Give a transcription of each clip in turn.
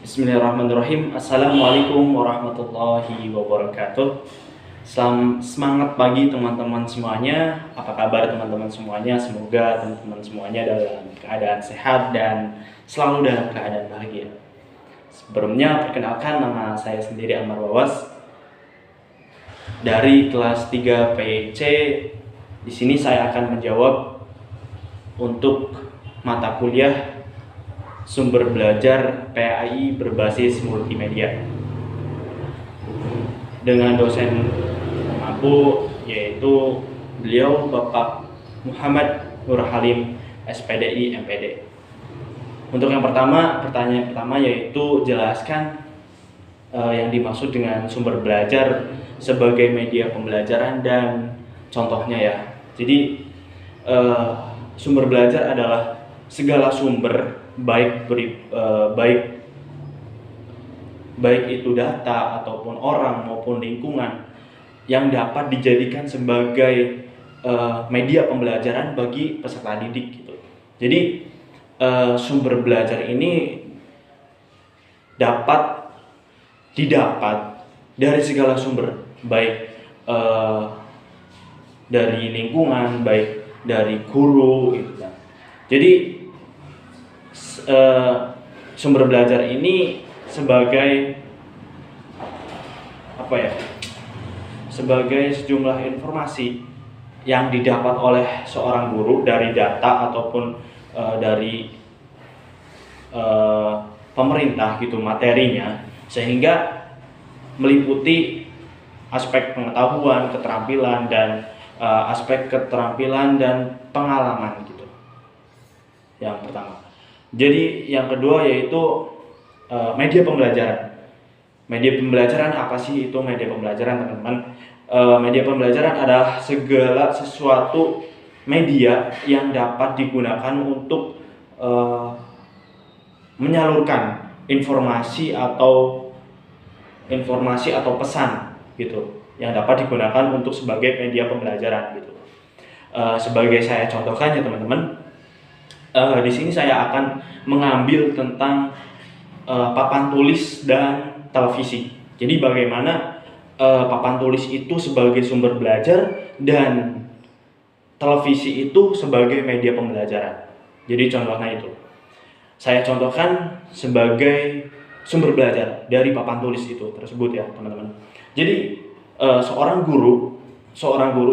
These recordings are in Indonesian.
Bismillahirrahmanirrahim. Assalamualaikum warahmatullahi wabarakatuh. Semangat pagi teman-teman semuanya. Apa kabar teman-teman semuanya? Semoga teman-teman semuanya dalam keadaan sehat dan selalu dalam keadaan bahagia. Sebelumnya perkenalkan, nama saya sendiri Amar Wawas dari kelas 3 PC. Di sini saya akan menjawab untuk mata kuliah sumber belajar PAI berbasis multimedia dengan dosen mampu, yaitu beliau Bapak Muhammad Nur Halim SPDI MPD. Untuk yang pertanyaan pertama yaitu jelaskan yang dimaksud dengan sumber belajar sebagai media pembelajaran dan contohnya ya. Jadi sumber belajar adalah segala sumber baik itu data ataupun orang maupun lingkungan yang dapat dijadikan sebagai media pembelajaran bagi peserta didik gitu. Jadi sumber belajar ini dapat didapat dari segala sumber, baik dari lingkungan, baik dari guru gitu kan. Jadi sumber belajar ini sebagai sebagai sejumlah informasi yang didapat oleh seorang guru dari data ataupun dari pemerintah gitu materinya, sehingga meliputi aspek pengetahuan, keterampilan dan pengalaman gitu. Yang pertama. Jadi yang kedua yaitu media pembelajaran. Media pembelajaran apa sih itu media pembelajaran, teman-teman? Media pembelajaran adalah segala sesuatu media yang dapat digunakan untuk menyalurkan informasi atau pesan gitu, yang dapat digunakan untuk sebagai media pembelajaran gitu. Sebagai saya contohkan ya teman-teman. Di sini saya akan mengambil tentang papan tulis dan televisi. Jadi bagaimana papan tulis itu sebagai sumber belajar dan televisi itu sebagai media pembelajaran. Jadi contohnya itu, saya contohkan sebagai sumber belajar dari papan tulis itu tersebut ya teman-teman. Jadi seorang guru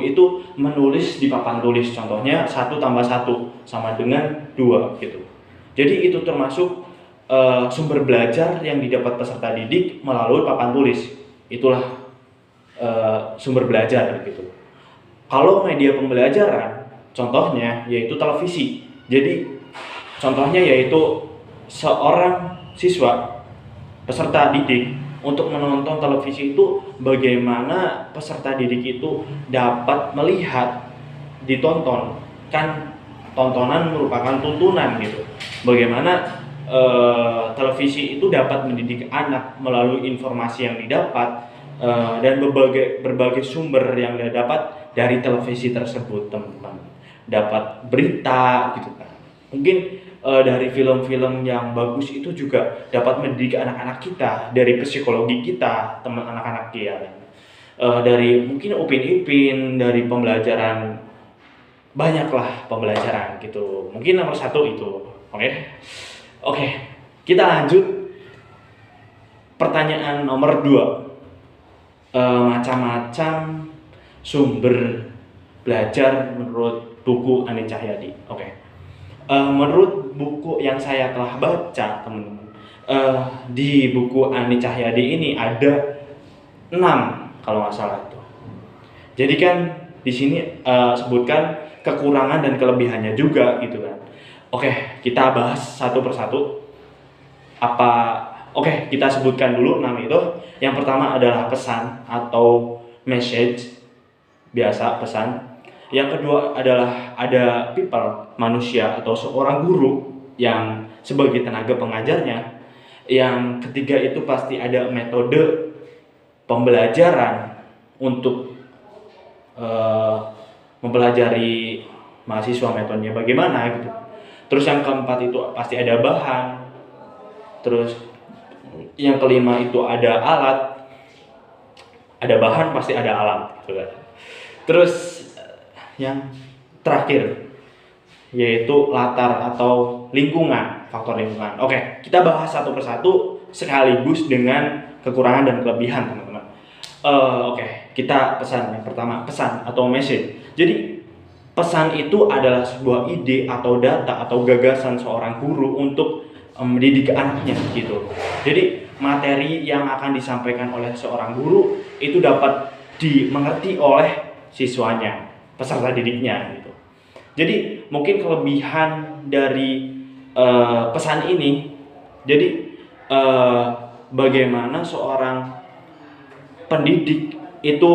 itu menulis di papan tulis, contohnya 1 tambah 1 sama dengan 2 gitu. Jadi itu termasuk sumber belajar yang didapat peserta didik melalui papan tulis. Itulah sumber belajar gitu. Kalau media pembelajaran contohnya yaitu televisi. Jadi contohnya yaitu seorang siswa peserta didik untuk menonton televisi itu, bagaimana peserta didik itu dapat melihat, ditonton, kan tontonan merupakan tuntunan gitu. Bagaimana televisi itu dapat mendidik anak melalui informasi yang didapat dan berbagai sumber yang didapat dari televisi tersebut, teman-teman. Dapat berita gitu kan. Mungkin dari film-film yang bagus itu juga dapat mendidik anak-anak kita, dari psikologi kita, teman anak-anak kita. Dari mungkin Upin Ipin, dari pembelajaran, banyaklah pembelajaran gitu. Mungkin nomor 1 itu. Oke, kita lanjut. Pertanyaan nomor 2. Macam-macam sumber belajar menurut buku Ani Cahyadi. Menurut buku yang saya telah baca, teman-teman, di buku Ani Cahyadi ini ada 6 kalau nggak salah itu. Jadi kan di sini sebutkan kekurangan dan kelebihannya juga gitu kan. Kita bahas satu persatu. Kita sebutkan dulu 6 itu. Yang pertama adalah pesan atau message, biasa pesan. Yang kedua adalah ada people, manusia atau seorang guru yang sebagai tenaga pengajarnya. Yang ketiga itu pasti ada metode pembelajaran untuk mempelajari mahasiswa, metodenya bagaimana gitu. Terus yang keempat itu pasti ada bahan. Terus Yang kelima itu ada alat, ada bahan pasti ada alat gitu kan. Terus yang terakhir yaitu latar atau lingkungan, faktor lingkungan. Oke, kita bahas satu persatu sekaligus dengan kekurangan dan kelebihan, teman-teman. Oke, kita pesan yang pertama, pesan atau message. Jadi pesan itu adalah sebuah ide atau data atau gagasan seorang guru untuk mendidik anaknya gitu. Jadi materi yang akan disampaikan oleh seorang guru itu dapat dimengerti oleh siswanya, peserta didiknya gitu. Jadi mungkin kelebihan dari pesan ini, jadi bagaimana seorang pendidik itu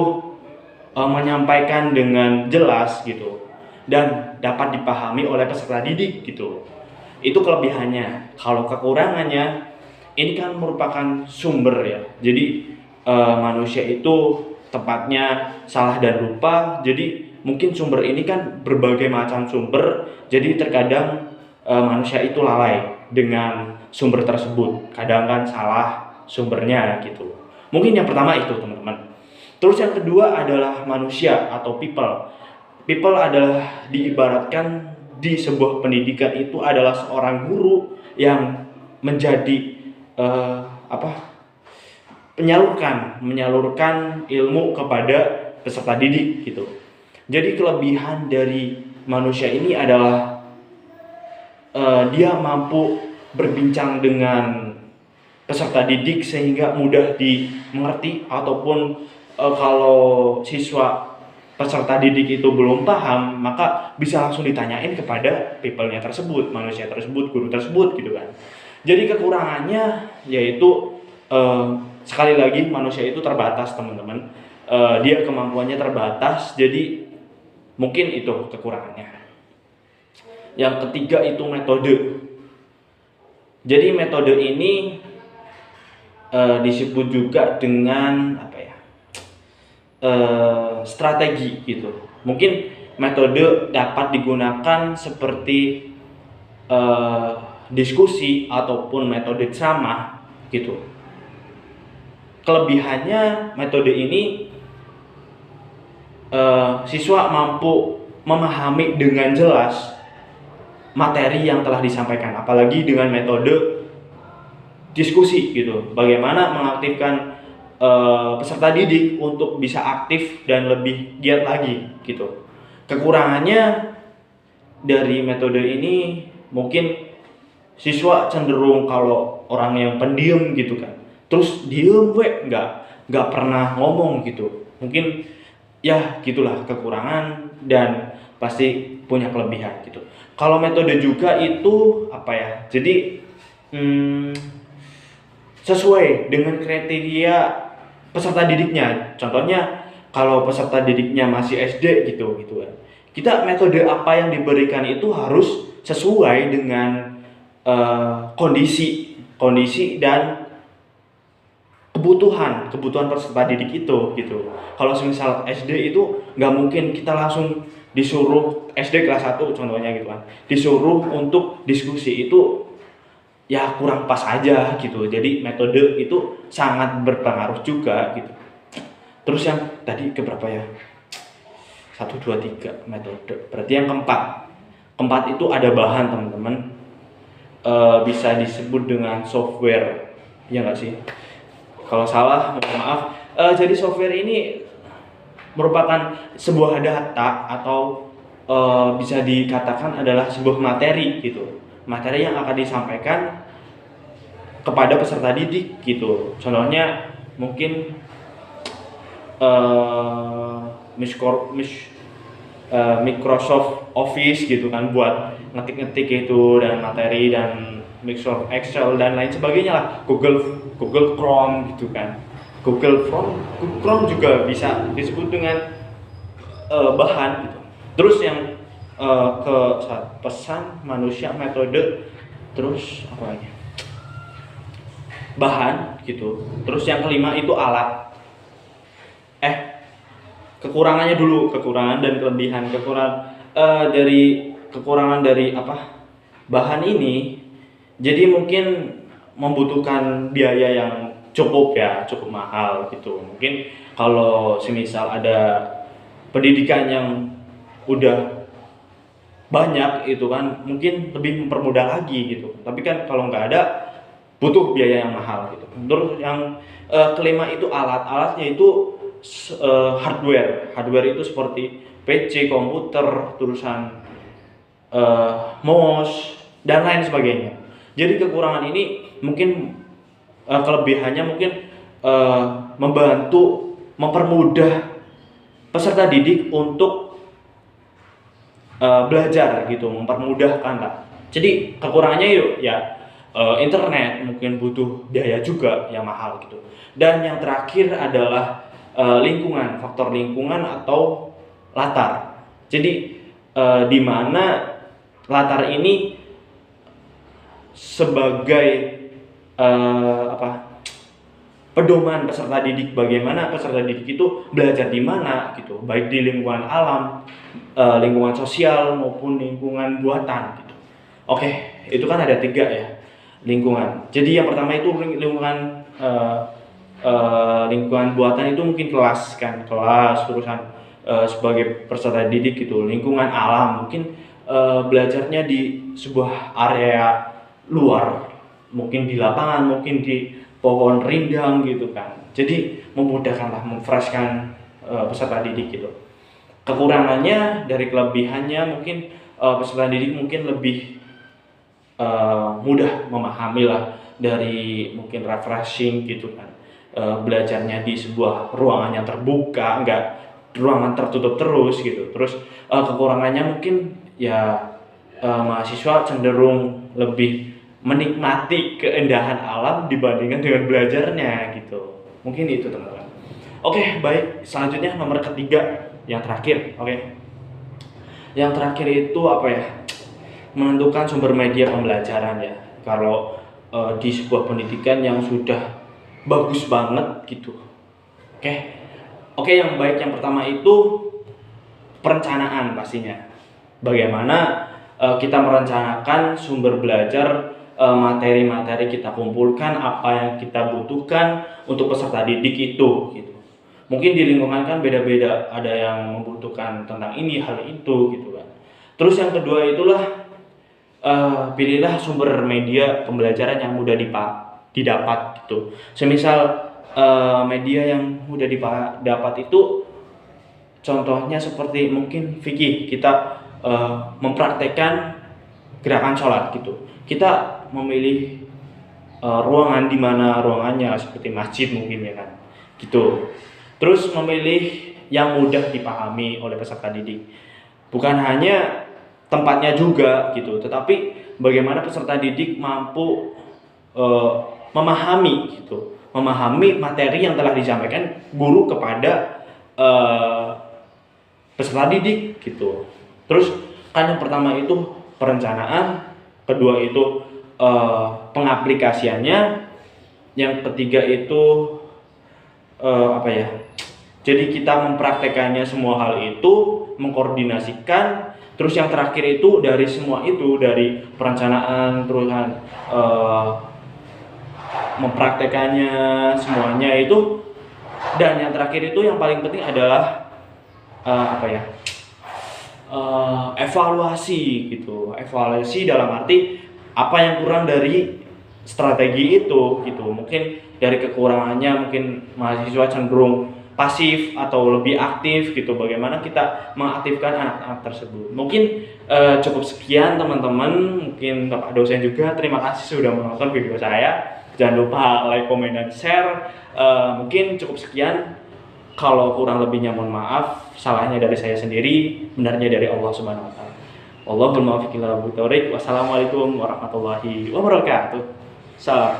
menyampaikan dengan jelas gitu dan dapat dipahami oleh peserta didik gitu. Itu kelebihannya. Kalau kekurangannya, ini kan merupakan sumber ya. Jadi manusia itu tepatnya salah dan lupa. Jadi mungkin sumber ini kan berbagai macam sumber. Jadi terkadang manusia itu lalai dengan sumber tersebut. Kadang kan salah sumbernya gitu. Mungkin yang pertama itu, teman-teman. Terus yang kedua adalah manusia atau people. People adalah diibaratkan di sebuah pendidikan itu adalah seorang guru yang menjadi menyalurkan ilmu kepada peserta didik gitu. Jadi kelebihan dari manusia ini adalah dia mampu berbincang dengan peserta didik sehingga mudah dimengerti, ataupun kalau siswa peserta didik itu belum paham, maka bisa langsung ditanyain kepada people-nya tersebut, manusia tersebut, guru tersebut gitu kan. Jadi kekurangannya yaitu sekali lagi manusia itu terbatas, teman-teman. Dia kemampuannya terbatas, jadi mungkin itu kekurangannya. Yang ketiga itu metode. Jadi metode ini disebut juga dengan strategi gitu. Mungkin metode dapat digunakan seperti diskusi ataupun metode ceramah gitu. Kelebihannya metode ini siswa mampu memahami dengan jelas materi yang telah disampaikan, apalagi dengan metode diskusi gitu. Bagaimana mengaktifkan peserta didik untuk bisa aktif dan lebih giat lagi gitu. Kekurangannya dari metode ini mungkin siswa cenderung kalau orang yang pendiam gitu kan, terus diem nggak pernah ngomong gitu. Mungkin ya gitulah kekurangan dan pasti punya kelebihan gitu. Kalau metode juga itu jadi sesuai dengan kriteria peserta didiknya. Contohnya kalau peserta didiknya masih SD gitu kan. Kita metode apa yang diberikan itu harus sesuai dengan kondisi dan kebutuhan peserta didik itu gitu. Kalau misal SD itu nggak mungkin kita langsung disuruh, SD kelas 1 contohnya gitu kan, disuruh untuk diskusi, itu ya kurang pas aja gitu. Jadi metode itu sangat berpengaruh juga gitu. Terus yang tadi keberapa ya? 1, 2, 3 metode. Berarti yang keempat itu ada bahan, teman-teman. Bisa disebut dengan software, ya nggak sih? Kalau salah mohon maaf. Jadi software ini merupakan sebuah data atau bisa dikatakan adalah sebuah materi gitu. Materi yang akan disampaikan kepada peserta didik gitu. Contohnya mungkin Microsoft Office gitu kan, buat ngetik-ngetik itu, dan materi, dan Microsoft Excel dan lain sebagainya lah. Google Chrome gitu kan. Google Chrome juga bisa disebut dengan bahan gitu. Terus yang ke pesan, manusia, metode, terus apa lagi? Bahan gitu. Terus yang kelima itu alat. Kekurangannya dulu, kekurangan dan kelebihan. Kekurangan dari bahan ini. Jadi mungkin membutuhkan biaya yang cukup ya, cukup mahal gitu. Mungkin kalau semisal ada pendidikan yang udah banyak itu kan mungkin lebih mempermudah lagi gitu. Tapi kan kalau nggak ada butuh biaya yang mahal gitu. Terus yang kelima itu alat-alatnya itu hardware itu seperti PC, komputer, terusan mouse dan lain sebagainya. Jadi kekurangan ini mungkin kelebihannya mungkin membantu mempermudah peserta didik untuk belajar gitu, mempermudahkan lah. Jadi kekurangannya yuk ya internet mungkin butuh biaya juga yang mahal gitu. Dan yang terakhir adalah lingkungan, faktor lingkungan atau latar. Jadi di mana latar ini sebagai pedoman peserta didik, bagaimana peserta didik itu belajar di mana gitu, baik di lingkungan alam, lingkungan sosial maupun lingkungan buatan gitu. Oke, itu kan ada 3 ya lingkungan. Jadi yang pertama itu lingkungan lingkungan buatan itu mungkin kelas terusan sebagai peserta didik gitu. Lingkungan alam mungkin belajarnya di sebuah area luar, mungkin di lapangan, mungkin di pohon rindang gitu kan. Jadi memudahkanlah, memfreshkan peserta didik gitu. Kekurangannya dari kelebihannya mungkin peserta didik mungkin lebih mudah memahami lah dari mungkin refreshing gitu kan. Belajarnya di sebuah ruangan yang terbuka, enggak ruangan tertutup terus gitu. Terus kekurangannya mungkin ya mahasiswa cenderung lebih menikmati keindahan alam dibandingkan dengan belajarnya gitu. Mungkin itu teman-teman. Oke, baik. Selanjutnya nomor ketiga, yang terakhir. Oke. Yang terakhir itu apa ya? Menentukan sumber media pembelajaran ya. Kalau di sebuah pendidikan yang sudah bagus banget gitu. Oke, yang baik yang pertama itu perencanaan pastinya. Bagaimana kita merencanakan sumber belajar, materi-materi kita kumpulkan, apa yang kita butuhkan untuk peserta didik itu gitu. Mungkin di lingkungan kan beda-beda, ada yang membutuhkan tentang ini, hal itu gitu kan. Terus yang kedua itulah pilihlah sumber media pembelajaran yang mudah didapat gitu. Semisal media yang mudah didapat itu contohnya seperti mungkin fikih, kita mempraktekkan gerakan sholat gitu. Kita memilih ruangan di mana ruangannya seperti masjid mungkin ya kan. Gitu. Terus memilih yang mudah dipahami oleh peserta didik. Bukan hanya tempatnya juga gitu, tetapi bagaimana peserta didik mampu memahami gitu. Memahami materi yang telah disampaikan guru kepada peserta didik gitu. Terus kan yang pertama itu perencanaan, kedua itu pengaplikasiannya, yang ketiga itu jadi kita mempraktekannya semua hal itu, mengkoordinasikan. Terus yang terakhir itu dari semua itu, dari perencanaan terusan mempraktekannya semuanya itu, dan yang terakhir itu yang paling penting adalah evaluasi gitu. Evaluasi dalam arti apa yang kurang dari strategi itu gitu. Mungkin dari kekurangannya mungkin mahasiswa cenderung pasif atau lebih aktif gitu. Bagaimana kita mengaktifkan anak-anak tersebut. Mungkin cukup sekian teman-teman. Mungkin Bapak dosen juga terima kasih sudah menonton video saya. Jangan lupa like, komen, dan share. Mungkin cukup sekian. Kalau kurang lebihnya mohon maaf, salahnya dari saya sendiri, benarnya dari Allah Subhanahu wa taala. Wallahul muwaffiq ila aqwamit thoriq. Wassalamualaikum warahmatullahi wabarakatuh. Salam.